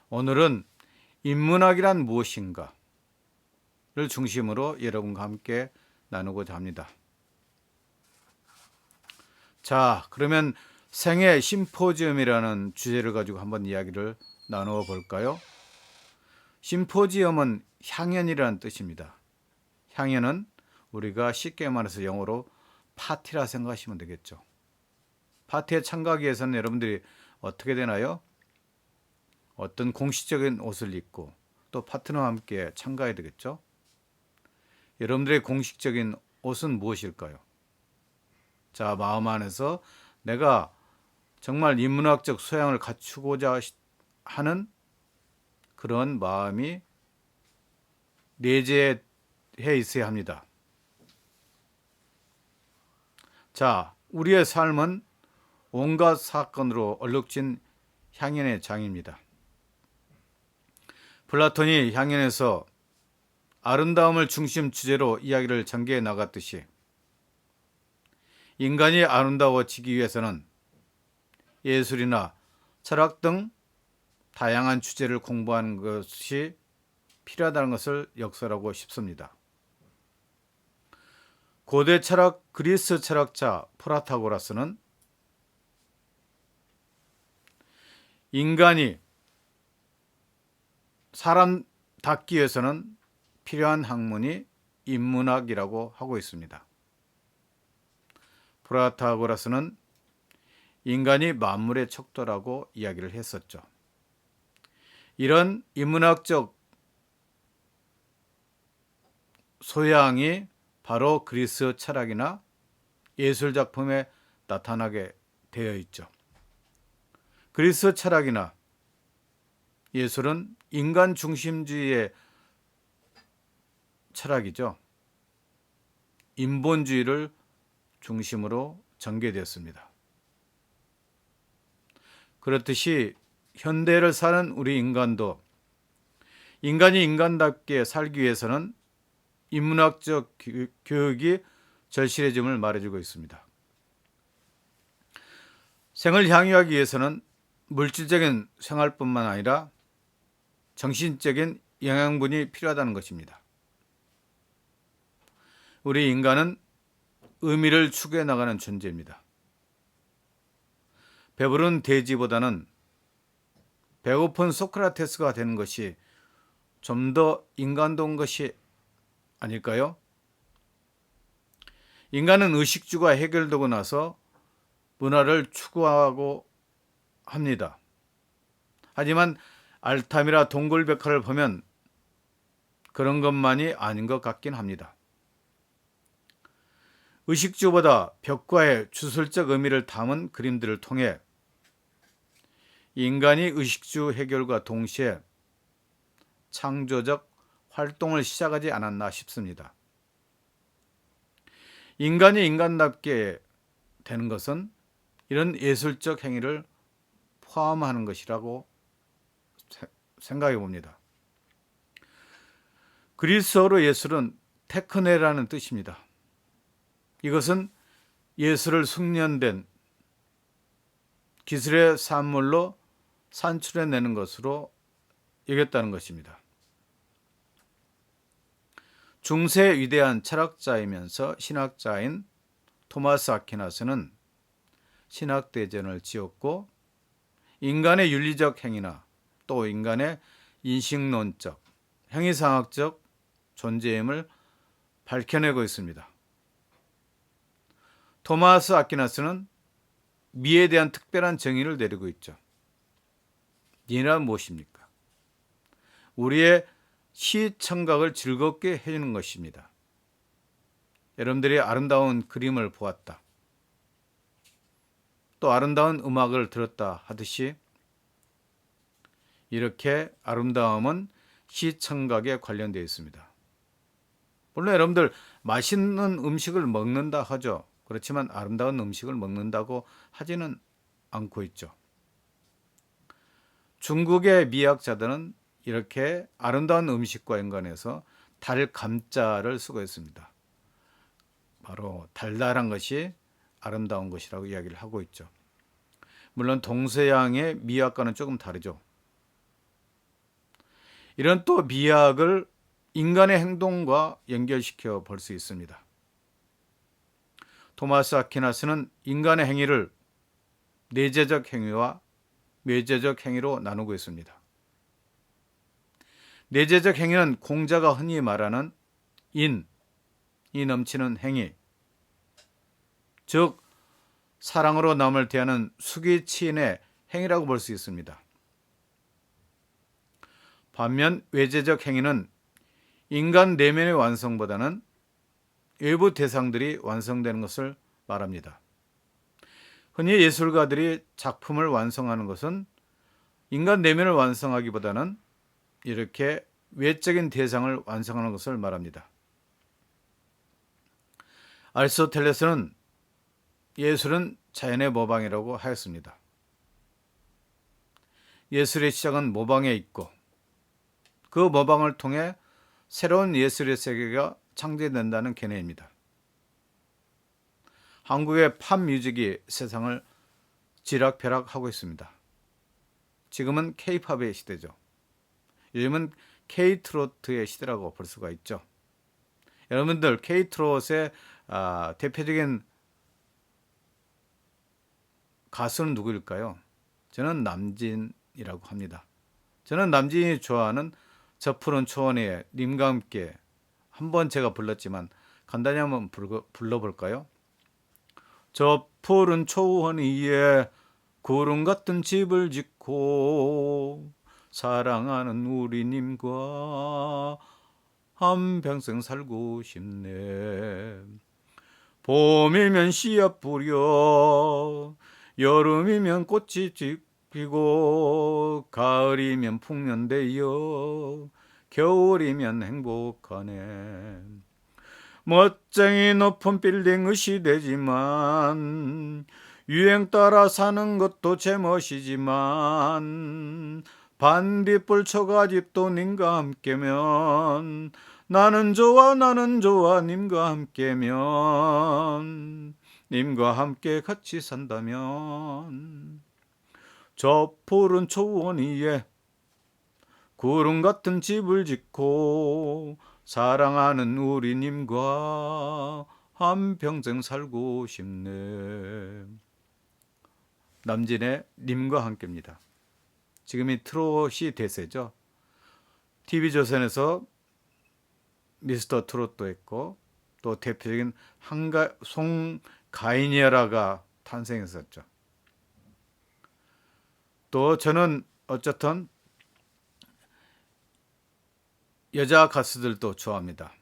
오늘은 인문학이란 무엇인가를 중심으로 여러분과 함께 나누고자 합니다. 자, 그러면 생애 심포지엄이라는 주제를 가지고 한번 이야기를 나누어 볼까요? 심포지엄은 향연이라는 뜻입니다. 향연은 우리가 쉽게 말해서 영어로 파티라 생각하시면 되겠죠. 파티에 참가하기 위해서는 여러분들이 어떻게 되나요? 어떤 공식적인 옷을 입고 또 파트너와 함께 참가해야 되겠죠. 여러분들의 공식적인 옷은 무엇일까요? 자, 마음 안에서 내가 정말 인문학적 소양을 갖추고자 하는 그런 마음이 내재해 있어야 합니다. 자, 우리의 삶은 온갖 사건으로 얼룩진 향연의 장입니다. 플라톤이 향연에서 아름다움을 중심 주제로 이야기를 전개해 나갔듯이 인간이 아름다워지기 위해서는 예술이나 철학 등 다양한 주제를 공부하는 것이 필요하다는 것을 역설하고 싶습니다. 고대 철학 그리스 철학자 프라타고라스는 인간이 사람답기 위해서는 필요한 학문이 인문학이라고 하고 있습니다. 프라타고라스는 인간이 만물의 척도라고 이야기를 했었죠. 이런 인문학적 소양이 바로 그리스 철학이나 예술 작품에 나타나게 되어 있죠. 그리스 철학이나 예술은 인간 중심주의의 철학이죠. 인본주의를 중심으로 전개되었습니다. 그렇듯이 현대를 사는 우리 인간도 인간이 인간답게 살기 위해서는 인문학적 교육이 절실해짐을 말해주고 있습니다. 생을 향유하기 위해서는 물질적인 생활뿐만 아니라 정신적인 영양분이 필요하다는 것입니다. 우리 인간은 의미를 추구해 나가는 존재입니다. 배부른 돼지보다는 배고픈 소크라테스가 되는 것이 좀 더 인간다운 것이 아닐까요? 인간은 의식주가 해결되고 나서 문화를 추구하고 합니다. 하지만 알타미라 동굴벽화를 보면 그런 것만이 아닌 것 같긴 합니다. 의식주보다 벽화의 주술적 의미를 담은 그림들을 통해 인간이 의식주 해결과 동시에 창조적 활동을 시작하지 않았나 싶습니다. 인간이 인간답게 되는 것은 이런 예술적 행위를 포함하는 것이라고 생각해 봅니다. 그리스어로 예술은 테크네라는 뜻입니다. 이것은 예술을 숙련된 기술의 산물로 산출해내는 것으로 여겼다는 것입니다. 중세 위대한 철학자이면서 신학자인 토마스 아퀴나스는 신학대전을 지었고 인간의 윤리적 행위나 또 인간의 인식론적, 행위상학적 존재임을 밝혀내고 있습니다. 토마스 아퀴나스는 미에 대한 특별한 정의를 내리고 있죠. 미는 무엇입니까? 우리의 시청각을 즐겁게 해주는 것입니다. 여러분들이 아름다운 그림을 보았다. 또 아름다운 음악을 들었다 하듯이 이렇게 아름다움은 시청각에 관련되어 있습니다. 물론 여러분들 맛있는 음식을 먹는다 하죠. 그렇지만 아름다운 음식을 먹는다고 하지는 않고 있죠. 중국의 미학자들은 이렇게 아름다운 음식과 연관해서 달감자를 쓰고 있습니다. 바로 달달한 것이 아름다운 것이라고 이야기를 하고 있죠. 물론 동서양의 미학과는 조금 다르죠. 이런 또 미학을 인간의 행동과 연결시켜 볼 수 있습니다. 토마스 아퀴나스는 인간의 행위를 내재적 행위와 외재적 행위로 나누고 있습니다. 내재적 행위는 공자가 흔히 말하는 인이 넘치는 행위, 즉 사랑으로 남을 대하는 수기치인의 행위라고 볼 수 있습니다. 반면 외재적 행위는 인간 내면의 완성보다는 외부 대상들이 완성되는 것을 말합니다. 흔히 예술가들이 작품을 완성하는 것은 인간 내면을 완성하기보다는 이렇게 외적인 대상을 완성하는 것을 말합니다. 아리스토텔레스는 예술은 자연의 모방이라고 하였습니다. 예술의 시작은 모방에 있고 그 모방을 통해 새로운 예술의 세계가 창제된다는 견해입니다. 한국의 팝 뮤직이 세상을 지락펴락하고 있습니다. 지금은 K-팝의 시대죠. 요즘은 K-트로트의 시대라고 볼 수가 있죠. 여러분들 K-트로트의 대표적인 가수는 누구일까요? 저는 남진이라고 합니다. 저는 남진이 좋아하는 저 푸른 초원에 님과 함께, 한번 제가 불렀지만 간단히 한번 불러볼까요? 저 푸른 초원 위에 구름 같은 집을 짓고 사랑하는 우리 님과 한평생 살고 싶네. 봄이면 씨앗 뿌려, 여름이면 꽃이 피고, 가을이면 풍년되어 겨울이면 행복하네. 멋쟁이 높은 빌딩 의시되지만 유행 따라 사는 것도 제멋이지만 반딧불 초가집도 님과 함께면 나는 좋아 님과 함께면 님과 함께 같이 산다면 저 푸른 초원 위에 구름 같은 집을 짓고 사랑하는 우리 님과 한평생 살고 싶네. 남진의 님과 함께입니다. 지금이 트롯이 대세죠. TV조선에서 미스터 트롯도 했고 또 대표적인 송가인이라가 탄생했었죠. 또 저는 어쨌든 여자 가수들도 좋아합니다.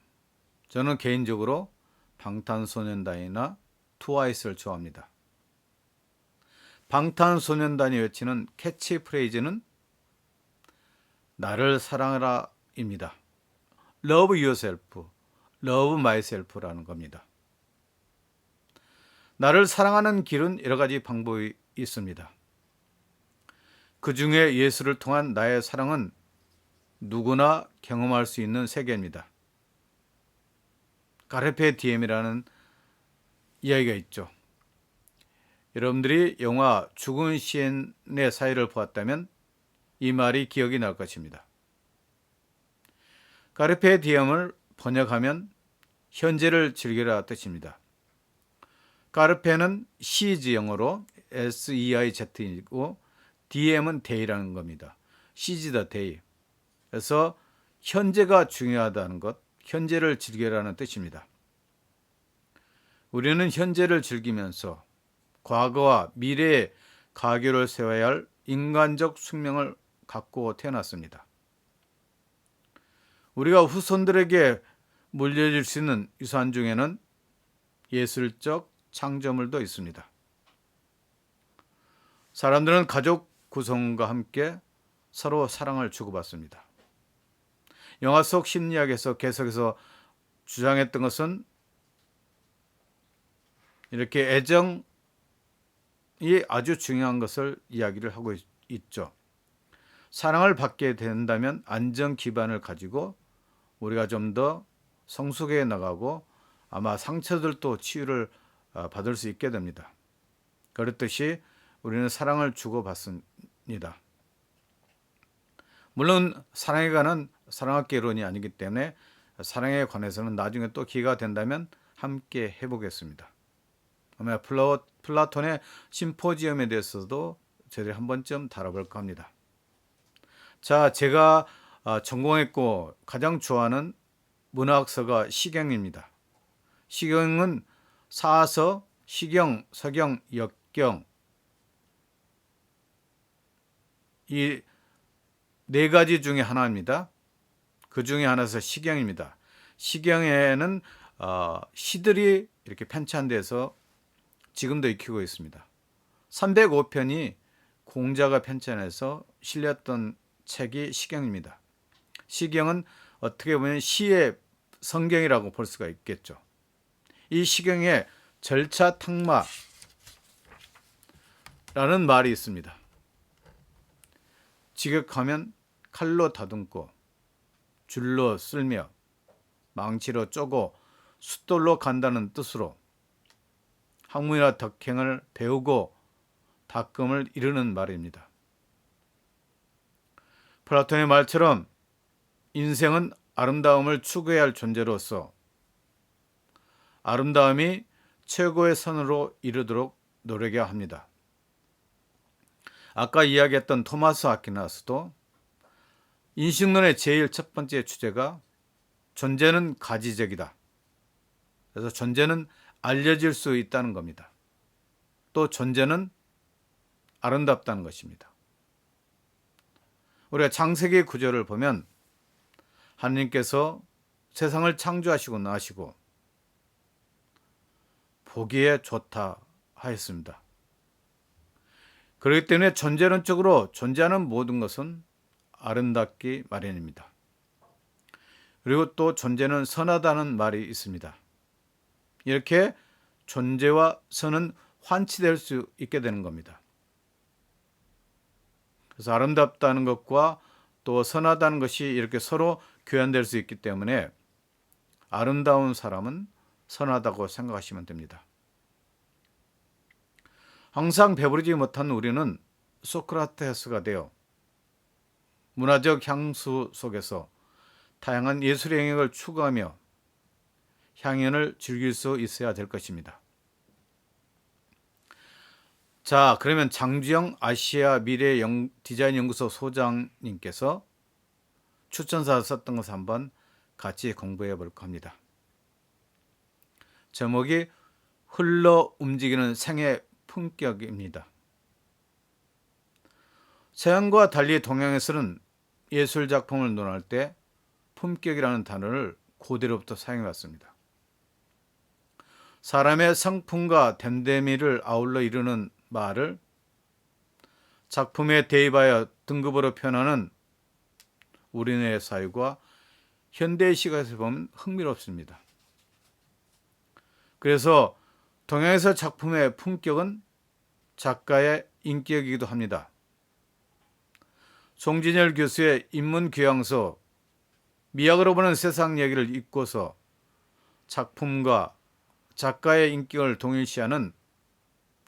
저는 개인적으로 방탄소년단이나 트와이스를 좋아합니다. 방탄소년단이 외치는 캐치프레이즈는 나를 사랑하라입니다. Love yourself, love myself라는 겁니다. 나를 사랑하는 길은 여러 가지 방법이 있습니다. 그 중에 예수를 통한 나의 사랑은 누구나 경험할 수 있는 세계입니다. 카르페 디엠이라는 이야기가 있죠. 여러분들이 영화 죽은 시인의 사회를 보았다면 이 말이 기억이 날 것입니다. 카르페 디엠을 번역하면 현재를 즐기라 뜻입니다. 카르페는 시즈 영어로 SEIZ이고 DM은 day라는 겁니다. 시즈 더 데이. 그래서 현재가 중요하다는 것, 현재를 즐기라는 뜻입니다. 우리는 현재를 즐기면서 과거와 미래의 가교를 세워야 할 인간적 숙명을 갖고 태어났습니다. 우리가 후손들에게 물려줄 수 있는 유산 중에는 예술적 창조물도 있습니다. 사람들은 가족 구성과 함께 서로 사랑을 주고받습니다. 영화 속 심리학에서 계속해서 주장했던 것은 이렇게 애정이 아주 중요한 것을 이야기를 하고 있죠. 사랑을 받게 된다면 안정 기반을 가지고 우리가 좀 더 성숙해 나가고 아마 상처들도 치유를 받을 수 있게 됩니다. 그렇듯이 우리는 사랑을 주고받습니다. 물론 사랑에 관한 사랑학개론이 아니기 때문에 사랑에 관해서는 나중에 또 기회가 된다면 함께 해보겠습니다. 아마 플라톤의 심포지엄에 대해서도 저희들이 한 번쯤 다뤄볼까 합니다. 자, 제가 전공했고 가장 좋아하는 문학서가 시경입니다. 시경은 사서, 시경, 서경, 역경 이 네 가지 중에 하나입니다. 그 중에 하나서 시경입니다. 시경에는 시들이 이렇게 편찬돼서 지금도 익히고 있습니다. 305편이 공자가 편찬해서 실렸던 책이 시경입니다. 시경은 어떻게 보면 시의 성경이라고 볼 수가 있겠죠. 이 시경에 절차탁마라는 말이 있습니다. 직역하면 칼로 다듬고 줄로 쓸며 망치로 쪼고 숫돌로 간다는 뜻으로 학문이나 덕행을 배우고 닦음을 이루는 말입니다. 플라톤의 말처럼 인생은 아름다움을 추구해야 할 존재로서 아름다움이 최고의 선으로 이르도록 노력해야 합니다. 아까 이야기했던 토마스 아퀴나스도 인식론의 제일 첫 번째 주제가 존재는 가지적이다. 그래서 존재는 알려질 수 있다는 겁니다. 또 존재는 아름답다는 것입니다. 우리가 창세기 구절을 보면 하나님께서 세상을 창조하시고 나시고 보기에 좋다 하였습니다. 그렇기 때문에 존재론적으로 존재하는 모든 것은 아름답기 마련입니다. 그리고 또 존재는 선하다는 말이 있습니다. 이렇게 존재와 선은 환치될 수 있게 되는 겁니다. 그래서 아름답다는 것과 또 선하다는 것이 이렇게 서로 교환될 수 있기 때문에 아름다운 사람은 선하다고 생각하시면 됩니다. 항상 배부르지 못한 우리는 소크라테스가 되어 문화적 향수 속에서 다양한 예술의 영역을 추구하며 향연을 즐길 수 있어야 될 것입니다. 자, 그러면 장주영 아시아 미래 디자인 연구소 소장님께서 추천사 썼던 것을 한번 같이 공부해 볼까 합니다. 제목이 흘러 움직이는 생의 품격입니다. 서양과 달리 동양에서는 예술 작품을 논할 때 품격이라는 단어를 고대로부터 사용해 왔습니다. 사람의 성품과 됨됨이를 아울러 이루는 말을 작품에 대입하여 등급으로 표현하는 우리나라의 사유가 현대의 시각에서 보면 흥미롭습니다. 그래서 동양에서 작품의 품격은 작가의 인격이기도 합니다. 송진열 교수의 인문교양서 미학으로 보는 세상 얘기를 읽고서 작품과 작가의 인격을 동일시하는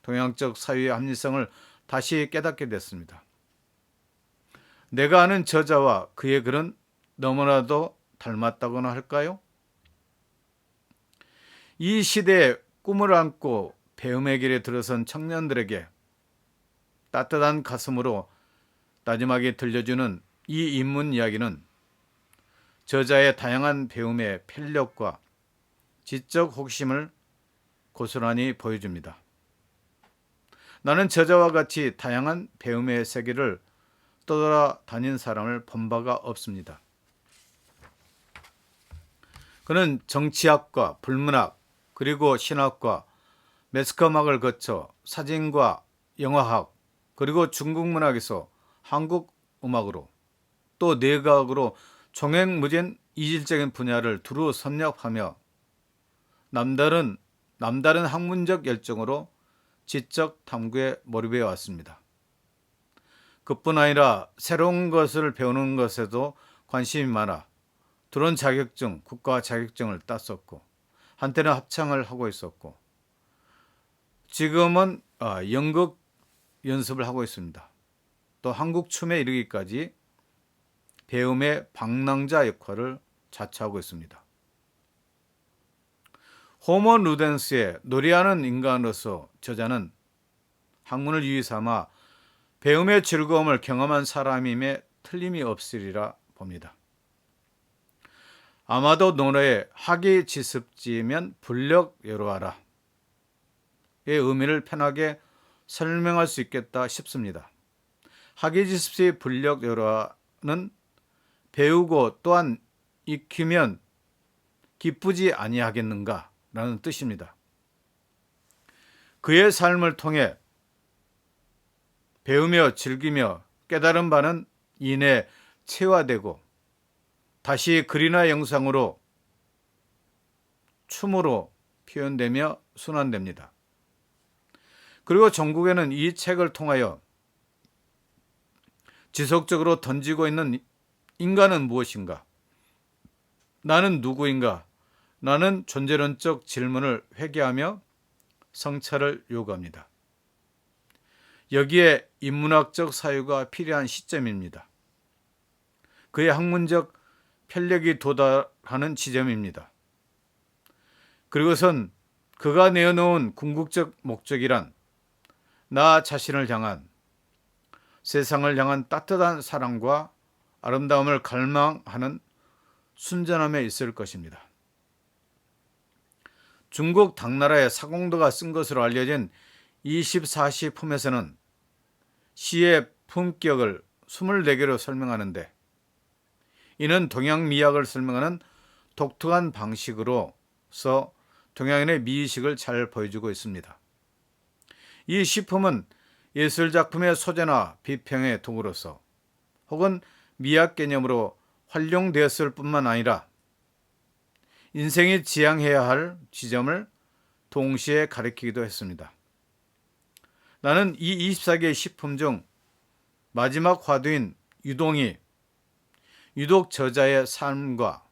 동양적 사유의 합리성을 다시 깨닫게 됐습니다. 내가 아는 저자와 그의 글은 너무나도 닮았다고나 할까요? 이 시대에 꿈을 안고 배움의 길에 들어선 청년들에게 따뜻한 가슴으로 나지막에 들려주는 이 인문 이야기는 저자의 다양한 배움의 편력과 지적 혹심을 고스란히 보여줍니다. 나는 저자와 같이 다양한 배움의 세계를 떠돌아다닌 사람을 본 바가 없습니다. 그는 정치학과, 불문학, 그리고 신학과, 매스컴학을 거쳐 사진과 영화학, 그리고 중국 문학에서 한국 음악으로 또 내과학으로 종횡무진 이질적인 분야를 두루 섭렵하며 남다른 학문적 열정으로 지적 탐구에 몰입해 왔습니다. 그뿐 아니라 새로운 것을 배우는 것에도 관심이 많아 드론 자격증, 국가 자격증을 땄었고 한때는 합창을 하고 있었고 지금은 연극 연습을 하고 있습니다. 또 한국 춤에 이르기까지 배움의 방랑자 역할을 자처하고 있습니다. 호모 루덴스의 놀이하는 인간으로서 저자는 학문을 유의 삼아 배움의 즐거움을 경험한 사람임에 틀림이 없으리라 봅니다. 아마도 논어의 학이 지습지면 불력 여로하라 의 의미를 편하게 설명할 수 있겠다 싶습니다. 학이 지습시 불력 여로하는 배우고 또한 익히면 기쁘지 아니하겠는가 라는 뜻입니다. 그의 삶을 통해 배우며 즐기며 깨달은 바는 이내 체화되고 다시 글이나 영상으로 춤으로 표현되며 순환됩니다. 그리고 전국에는 이 책을 통하여 지속적으로 던지고 있는 인간은 무엇인가? 나는 누구인가? 나는 존재론적 질문을 회개하며 성찰을 요구합니다. 여기에 인문학적 사유가 필요한 시점입니다. 그의 학문적 편력이 도달하는 지점입니다. 그리고선 그가 내어놓은 궁극적 목적이란 나 자신을 향한 세상을 향한 따뜻한 사랑과 아름다움을 갈망하는 순전함에 있을 것입니다. 중국 당나라의 사공도가 쓴 것으로 알려진 24시 품에서는 시의 품격을 24개로 설명하는데 이는 동양미학을 설명하는 독특한 방식으로서 동양인의 미의식을 잘 보여주고 있습니다. 이 시품은 예술작품의 소재나 비평의 도구로서 혹은 미학 개념으로 활용되었을 뿐만 아니라 인생이 지향해야 할 지점을 동시에 가리키기도 했습니다. 나는 이 24개의 시품 중 마지막 화두인 유동이 유독 저자의 삶과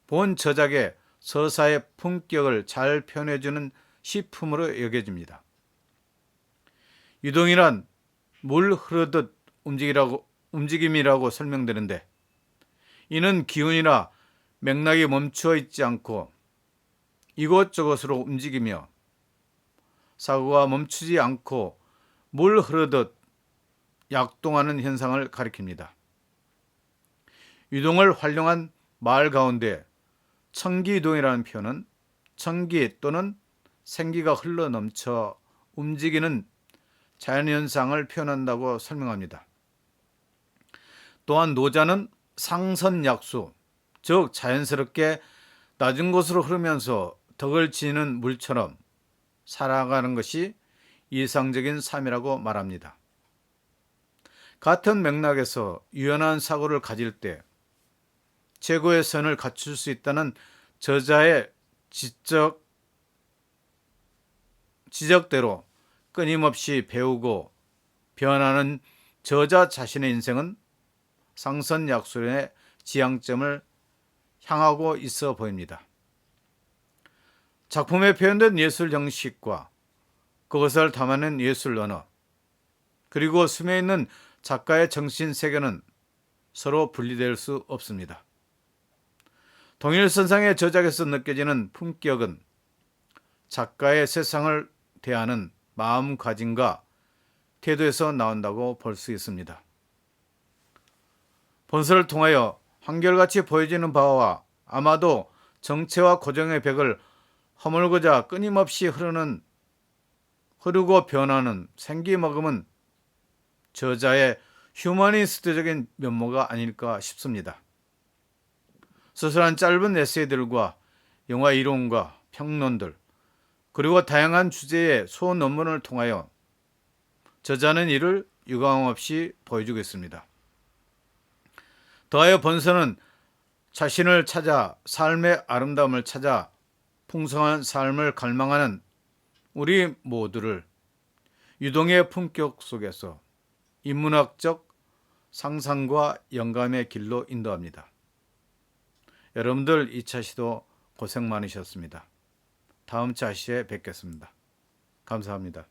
본 저작의 서사의 품격을 잘 표현해주는 시품으로 여겨집니다. 유동이란 물 흐르듯 움직임이라고 설명되는데 이는 기운이나 맥락이 멈추어 있지 않고 이곳저곳으로 움직이며 사고가 멈추지 않고 물 흐르듯 약동하는 현상을 가리킵니다. 유동을 활용한 말 가운데 청기유동이라는 표현은 청기 또는 생기가 흘러넘쳐 움직이는 자연현상을 표현한다고 설명합니다. 또한 노자는 상선약수, 즉 자연스럽게 낮은 곳으로 흐르면서 덕을 지는 물처럼 살아가는 것이 이상적인 삶이라고 말합니다. 같은 맥락에서 유연한 사고를 가질 때 최고의 선을 갖출 수 있다는 저자의 지적대로 끊임없이 배우고 변하는 저자 자신의 인생은 상선약술의 지향점을 향하고 있어 보입니다. 작품에 표현된 예술 형식과 그것을 담아낸 예술 언어, 그리고 숨어 있는 작가의 정신 세계는 서로 분리될 수 없습니다. 동일선상의 저작에서 느껴지는 품격은 작가의 세상을 대하는 마음가짐과 태도에서 나온다고 볼 수 있습니다. 본서를 통하여 한결같이 보여지는 바와 아마도 정체와 고정의 벽을 허물고자 끊임없이 흐르고 변하는 생기머금은 저자의 휴머니스트적인 면모가 아닐까 싶습니다. 소설한 짧은 에세이들과 영화 이론과 평론들, 그리고 다양한 주제의 소논문을 통하여 저자는 이를 유감없이 보여주고 있습니다. 더하여 본서는 자신을 찾아 삶의 아름다움을 찾아 풍성한 삶을 갈망하는 우리 모두를 유동의 품격 속에서 인문학적 상상과 영감의 길로 인도합니다. 여러분들 2차 시도 고생 많으셨습니다. 다음 차 시에 뵙겠습니다. 감사합니다.